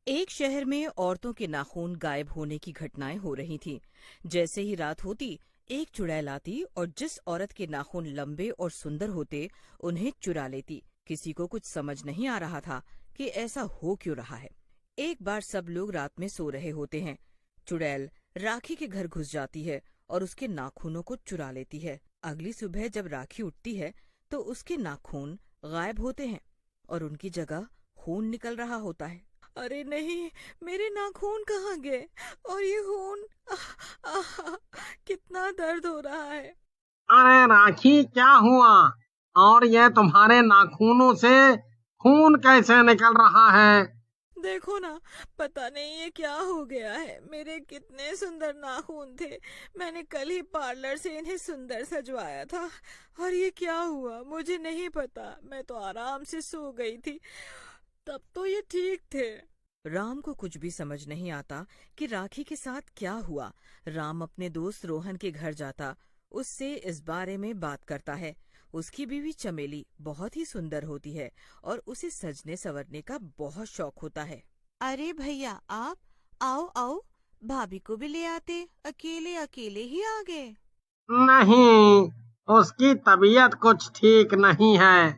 एक शहर में औरतों के नाखून गायब होने की घटनाएं हो रही थीं। जैसे ही रात होती, एक चुड़ैल आती और जिस औरत के नाखून लंबे और सुंदर होते, उन्हें चुरा लेती। किसी को कुछ समझ नहीं आ रहा था कि ऐसा हो क्यों रहा है। एक बार सब लोग रात में सो रहे होते हैं। चुड़ैल राखी के घर घुस जाती है और उसके नाखूनों को चुरा लेती है। अगली सुबह जब राखी उठती है तो उसके नाखून गायब होते हैं और उनकी जगह खून निकल रहा होता है। अरे नहीं, मेरे नाखून कहाँ गए? और ये खून, आह, आह, कितना दर्द हो रहा है। अरे राखी, क्या हुआ? और ये तुम्हारे नाखूनों से खून कैसे निकल रहा है? देखो ना, पता नहीं ये क्या हो गया है। मेरे कितने सुंदर नाखून थे। मैंने कल ही पार्लर से इन्हें सुंदर सजवाया था और ये क्या हुआ मुझे नहीं पता। मैं तो आराम से सो गई थी, तब तो ये ठीक थे। राम को कुछ भी समझ नहीं आता कि राखी के साथ क्या हुआ। राम अपने दोस्त रोहन के घर जाता, उससे इस बारे में बात करता है। उसकी बीवी चमेली बहुत ही सुंदर होती है और उसे सजने संवरने का बहुत शौक होता है। अरे भैया, आप आओ आओ, भाभी को भी ले आते, अकेले अकेले ही आ गए। नहीं, उसकी तबीयत कुछ ठीक नहीं है।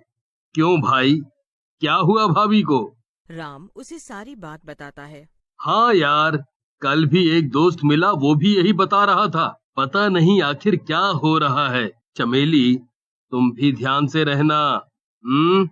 क्यों भाई, क्या हुआ भाभी को? राम उसे सारी बात बताता है। हाँ यार, कल भी एक दोस्त मिला, वो भी यही बता रहा था। पता नहीं आखिर क्या हो रहा है। चमेली, तुम भी ध्यान से रहना। हम्म।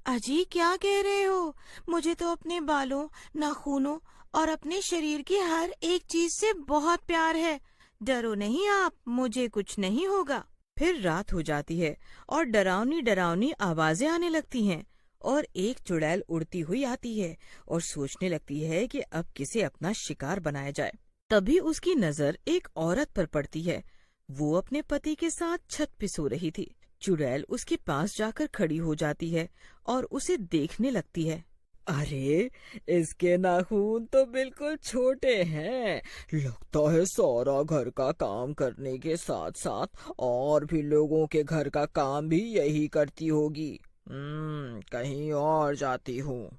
अजी, क्या कह रहे हो? मुझे तो अपने बालों, नाखूनों और अपने शरीर की हर एक चीज से बहुत प्यार है। डरो नहीं आप, मुझे कुछ नहीं होगा। फिर रात हो जाती है और डरावनी डरावनी आवाजें आने लगती हैं और एक चुड़ैल उड़ती हुई आती है और सोचने लगती है कि अब किसे अपना शिकार बनाया जाए। तभी उसकी नजर एक औरत पर पड़ती है। वो अपने पति के साथ छत पे सो रही थी। चुड़ैल उसके पास जाकर खड़ी हो जाती है और उसे देखने लगती है। अरे, इसके नाखून तो बिल्कुल छोटे हैं। लगता है सारा घर का काम करने के साथ साथ और भी लोगों के घर का काम भी यही करती होगी। कहीं और जाती हूँ।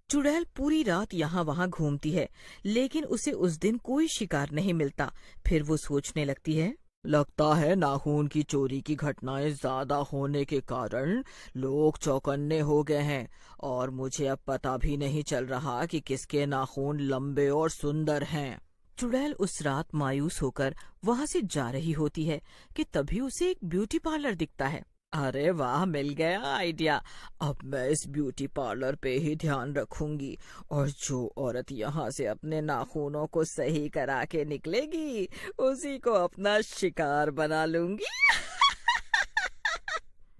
चुड़ैल पूरी रात यहाँ वहाँ घूमती है, लेकिन उसे उस दिन कोई शिकार नहीं मिलता। फिर वो सोचने लगती है, लगता है नाखून की चोरी की घटनाएं ज्यादा होने के कारण लोग चौकन्ने हो गए हैं और मुझे अब पता भी नहीं चल रहा कि किसके नाखून लंबे और सुंदर हैं। चुड़ैल उस रात मायूस होकर वहाँ से जा रही होती है कि तभी उसे एक ब्यूटी पार्लर दिखता है। अरे वाह, मिल गया आइडिया। अब मैं इस ब्यूटी पार्लर पे ही ध्यान रखूंगी और जो औरत यहाँ से अपने नाखूनों को सही करा के निकलेगी, उसी को अपना शिकार बना लूंगी।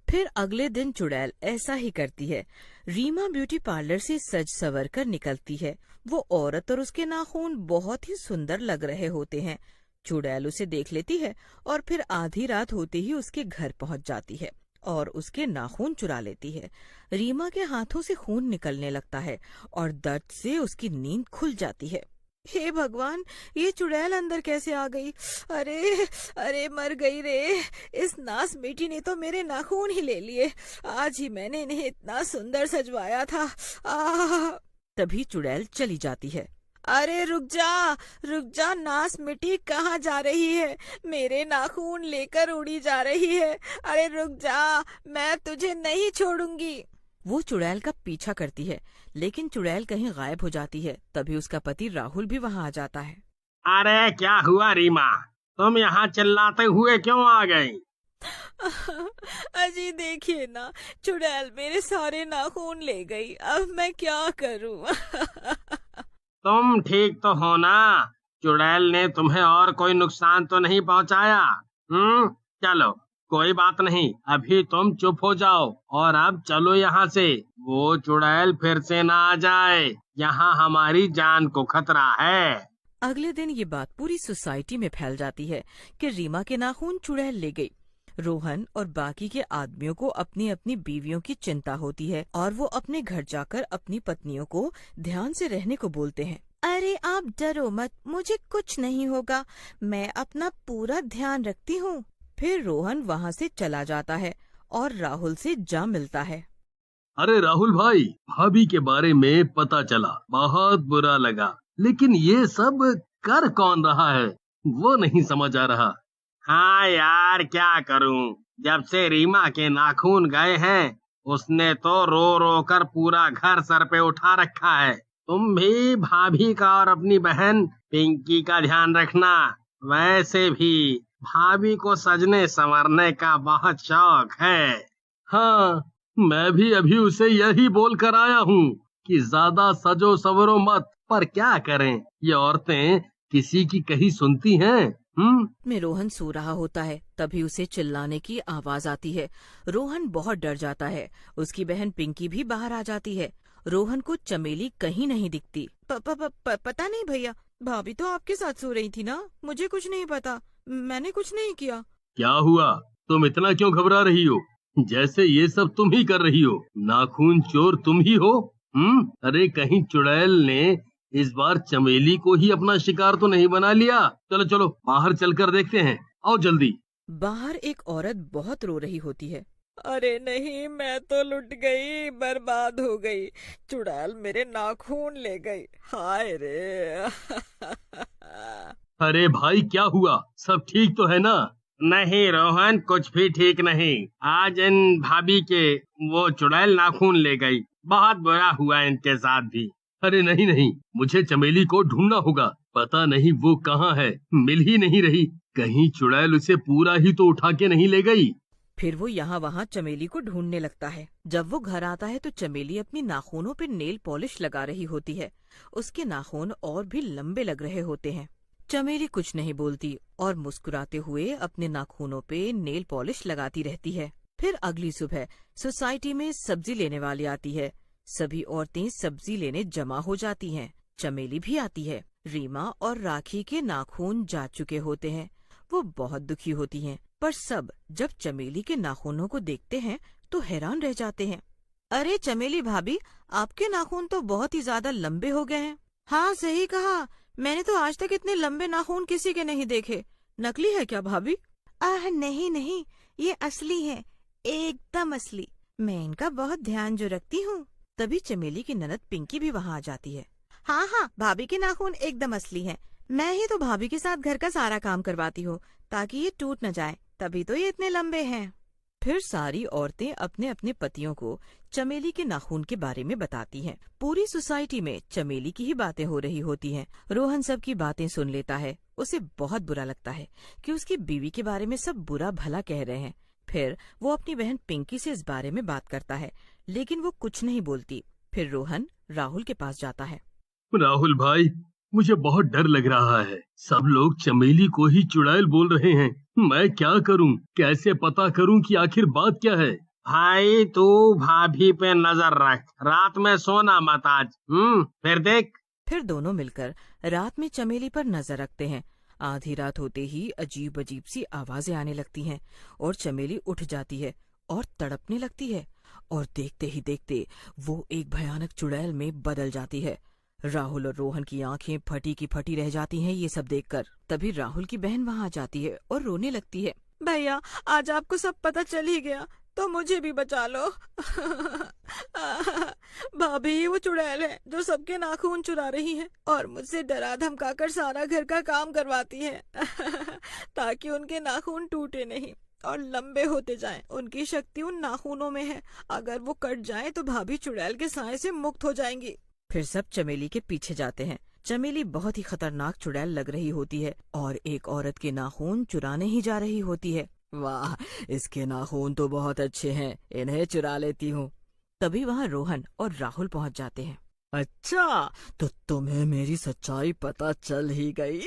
फिर अगले दिन चुड़ैल ऐसा ही करती है। रीमा ब्यूटी पार्लर से सज संवर कर निकलती है। वो औरत और उसके नाखून बहुत ही सुंदर लग रहे होते हैं। चुड़ैल उसे देख लेती है और फिर आधी रात होते ही उसके घर पहुंच जाती है और उसके नाखून चुरा लेती है। रीमा के हाथों से खून निकलने लगता है और दर्द से उसकी नींद खुल जाती है। हे भगवान, ये चुड़ैल अंदर कैसे आ गई? अरे अरे, मर गई रे। इस नास बेटी ने तो मेरे नाखून ही ले लिए। आज ही मैंने इन्हें इतना सुंदर सजवाया था। तभी चुड़ैल चली जाती है। अरे रुक जा नास मिट्टी, कहाँ जा रही है? मेरे नाखून लेकर उड़ी जा रही है। अरे रुक जा, मैं तुझे नहीं छोड़ूंगी। वो चुड़ैल का पीछा करती है, लेकिन चुड़ैल कहीं गायब हो जाती है। तभी उसका पति राहुल भी वहाँ आ जाता है। अरे क्या हुआ रीमा, तुम यहाँ चिल्लाते हुए क्यों आ गई? अजी देखिए ना, चुड़ैल मेरे सारे नाखून ले गई। अब मैं क्या करूँ? तुम ठीक तो हो ना? चुड़ैल ने तुम्हें और कोई नुकसान तो नहीं पहुंचाया? चलो, कोई बात नहीं, अभी तुम चुप हो जाओ और अब चलो यहाँ से। वो चुड़ैल फिर से ना आ जाए, यहाँ हमारी जान को खतरा है। अगले दिन ये बात पूरी सोसाइटी में फैल जाती है कि रीमा के नाखून चुड़ैल ले गई। रोहन और बाकी के आदमियों को अपनी अपनी बीवियों की चिंता होती है और वो अपने घर जाकर अपनी पत्नियों को ध्यान से रहने को बोलते हैं। अरे आप डरो मत, मुझे कुछ नहीं होगा, मैं अपना पूरा ध्यान रखती हूँ। फिर रोहन वहाँ से चला जाता है और राहुल से जा मिलता है। अरे राहुल भाई, भाभी के बारे में पता चला, बहुत बुरा लगा, लेकिन ये सब कर कौन रहा है वो नहीं समझ आ रहा। हाँ यार, क्या करूं, जब से रीमा के नाखून गए हैं उसने तो रो रो कर पूरा घर सर पे उठा रखा है। तुम भी भाभी का और अपनी बहन पिंकी का ध्यान रखना। वैसे भी भाभी को सजने संवरने का बहुत शौक है। हाँ, मैं भी अभी उसे यही बोल कर आया हूँ कि ज्यादा सजो सवरो मत, पर क्या करें, ये औरतें किसी की कहीं सुनती हैं। में रोहन सो रहा होता है, तभी उसे चिल्लाने की आवाज आती है। रोहन बहुत डर जाता है। उसकी बहन पिंकी भी बाहर आ जाती है। रोहन को चमेली कहीं नहीं दिखती। पता नहीं भैया, भाभी तो आपके साथ सो रही थी ना, मुझे कुछ नहीं पता, मैंने कुछ नहीं किया। क्या हुआ, तुम इतना क्यों घबरा रही हो, जैसे ये सब तुम ही कर रही हो। नाखून चोर तुम ही हो। अरे कहीं चुड़ैल ने इस बार चमेली को ही अपना शिकार तो नहीं बना लिया। चलो चलो बाहर चलकर देखते हैं, आओ जल्दी। बाहर एक औरत बहुत रो रही होती है। अरे नहीं, मैं तो लुट गई, बर्बाद हो गई, चुड़ैल मेरे नाखून ले गई, हाय रे। अरे भाई क्या हुआ, सब ठीक तो है ना? नहीं रोहन, कुछ भी ठीक नहीं। आज इन भाभी के वो चुड़ैल नाखून ले गई, बहुत बुरा हुआ इनके साथ भी। अरे नहीं नहीं, मुझे चमेली को ढूंढना होगा, पता नहीं वो कहाँ है, मिल ही नहीं रही। कहीं चुड़ैल उसे पूरा ही तो उठा के नहीं ले गई। फिर वो यहाँ वहाँ चमेली को ढूंढने लगता है। जब वो घर आता है तो चमेली अपनी नाखूनों पे नेल पॉलिश लगा रही होती है। उसके नाखून और भी लंबे लग रहे होते हैं। चमेली कुछ नहीं बोलती और मुस्कुराते हुए अपने नाखूनों पे नेल पॉलिश लगाती रहती है। फिर अगली सुबह सोसाइटी में सब्जी लेने वाली आती है। सभी औरतें सब्जी लेने जमा हो जाती हैं। चमेली भी आती है। रीमा और राखी के नाखून जा चुके होते हैं। वो बहुत दुखी होती हैं, पर सब जब चमेली के नाखूनों को देखते हैं तो हैरान रह जाते हैं। अरे चमेली भाभी, आपके नाखून तो बहुत ही ज्यादा लंबे हो गए हैं। हाँ सही कहा, मैंने तो आज तक इतने लंबे नाखून किसी के नहीं देखे। नकली है क्या भाभी? नहीं नहीं, ये असली है, एकदम असली। मैं इनका बहुत ध्यान जो रखती हूँ। तभी चमेली की ननद पिंकी भी वहाँ आ जाती है। हाँ हाँ, भाभी के नाखून एकदम असली हैं। मैं ही तो भाभी के साथ घर का सारा काम करवाती हूँ ताकि ये टूट न जाए, तभी तो ये इतने लंबे हैं। फिर सारी औरतें अपने अपने पतियों को चमेली के नाखून के बारे में बताती हैं। पूरी सोसाइटी में चमेली की ही बातें हो रही होती हैं। रोहन सबकी बातें सुन लेता है। उसे बहुत बुरा लगता है कि उसकी बीवी के बारे में सब बुरा भला कह रहे हैं। फिर वो अपनी बहन पिंकी से इस बारे में बात करता है, लेकिन वो कुछ नहीं बोलती। फिर रोहन राहुल के पास जाता है। राहुल भाई, मुझे बहुत डर लग रहा है, सब लोग चमेली को ही चुड़ैल बोल रहे हैं। मैं क्या करूं, कैसे पता करूं कि आखिर बात क्या है? भाई तू भाभी पे नजर रख, रात में सोना मत आज। फिर देख। फिर दोनों मिलकर रात में चमेली पर नजर रखते हैं। आधी रात होते ही अजीब अजीब सी आवाजें आने लगती हैं और चमेली उठ जाती है और तड़पने लगती है और देखते ही देखते वो एक भयानक चुड़ैल में बदल जाती है। राहुल और रोहन की आंखें फटी की फटी रह जाती हैं ये सब देखकर। तभी राहुल की बहन वहाँ जाती है और रोने लगती है। भैया, आज आपको सब पता चल ही गया तो मुझे भी बचा लो। भाभी वो चुड़ैल है जो सबके नाखून चुरा रही है और मुझसे डरा धमकाकर सारा घर का काम करवाती है ताकि उनके नाखून टूटे नहीं और लंबे होते जाएं। उनकी शक्ति उन नाखूनों में है, अगर वो कट जाएं तो भाभी चुड़ैल के साए से मुक्त हो जाएंगी। फिर सब चमेली के पीछे जाते हैं। चमेली बहुत ही खतरनाक चुड़ैल लग रही होती है और एक औरत के नाखून चुराने ही जा रही होती है। वाह, इसके नाखून तो बहुत अच्छे हैं, इन्हें चुरा लेती हूँ। तभी वहाँ रोहन और राहुल पहुँच जाते हैं। अच्छा, तो तुम्हें मेरी सच्चाई पता चल ही गई।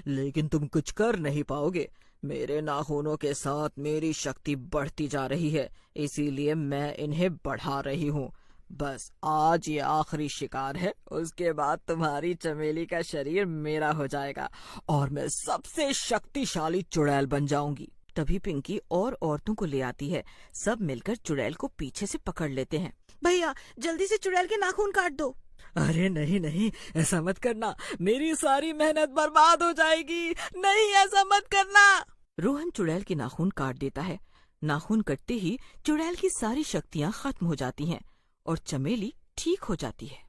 लेकिन तुम कुछ कर नहीं पाओगे। मेरे नाखूनों के साथ मेरी शक्ति बढ़ती जा रही है, इसीलिए मैं इन्हें बढ़ा रही हूँ। बस आज ये आखिरी शिकार है, उसके बाद तुम्हारी चमेली का शरीर मेरा हो जाएगा और मैं सबसे शक्तिशाली चुड़ैल बन जाऊंगी। तभी पिंकी और औरतों को ले आती है। सब मिलकर चुड़ैल को पीछे से पकड़ लेते हैं। भैया, जल्दी से चुड़ैल के नाखून काट दो। अरे नहीं नहीं, ऐसा मत करना, मेरी सारी मेहनत बर्बाद हो जाएगी। नहीं, ऐसा मत करना। रोहन चुड़ैल के नाखून काट देता है। नाखून कटते ही चुड़ैल की सारी शक्तियाँ खत्म हो जाती हैं और चमेली ठीक हो जाती है।